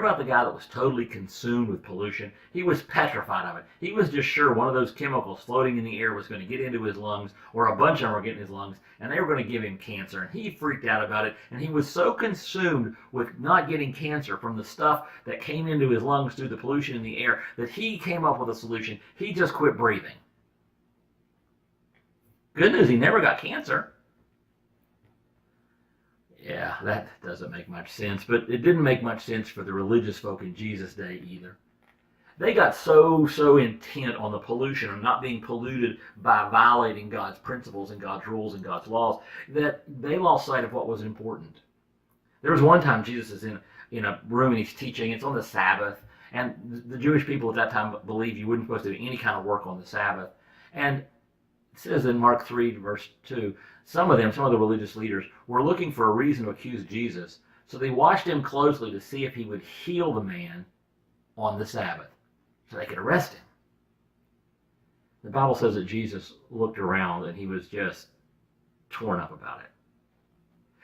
about the guy that was totally consumed with pollution? He was petrified of it. He was just sure one of those chemicals floating in the air was going to get into his lungs, or a bunch of them were getting in his lungs, and they were going to give him cancer. And he freaked out about it, and he was so consumed with not getting cancer from the stuff that came into his lungs through the pollution in the air that he came up with a solution. He just quit breathing. Good news, he never got cancer. Yeah, that doesn't make much sense, but it didn't make much sense for the religious folk in Jesus' day either. They got so intent on the pollution, on not being polluted by violating God's principles and God's rules and God's laws, that they lost sight of what was important. There was one time Jesus is in a room and he's teaching. It's on the Sabbath, and the Jewish people at that time believed you weren't supposed to do any kind of work on the Sabbath. And it says in Mark 3, verse 2, some of the religious leaders, were looking for a reason to accuse Jesus. So they watched him closely to see if he would heal the man on the Sabbath, so they could arrest him. The Bible says that Jesus looked around and he was just torn up about it.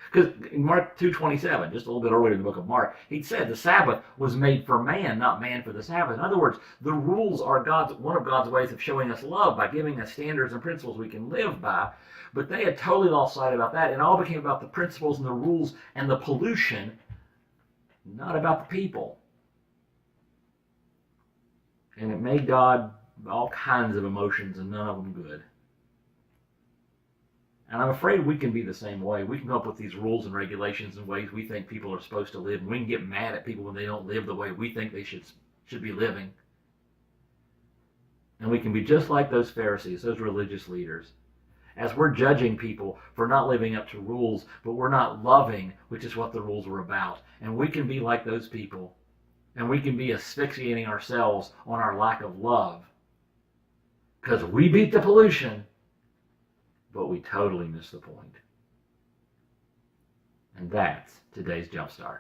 Because in Mark 2:27, just a little bit earlier in the book of Mark, he said the Sabbath was made for man, not man for the Sabbath. In other words, the rules are one of God's ways of showing us love by giving us standards and principles we can live by. But they had totally lost sight about that. It all became about the principles and the rules and the pollution, not about the people. And it made God all kinds of emotions, and none of them good. And I'm afraid we can be the same way. We can come up with these rules and regulations and ways we think people are supposed to live, and we can get mad at people when they don't live the way we think they should be living. And we can be just like those Pharisees, those religious leaders, as we're judging people for not living up to rules, but we're not loving, which is what the rules were about. And we can be like those people, and we can be asphyxiating ourselves on our lack of love, because we beat the pollution, but we totally miss the point. And that's today's Jumpstart.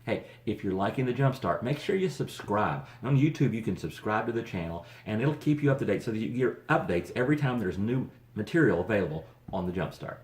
Hey, if you're liking the Jumpstart, make sure you subscribe. On YouTube, you can subscribe to the channel, and it'll keep you up to date so that you get updates every time there's new material available on the Jumpstart.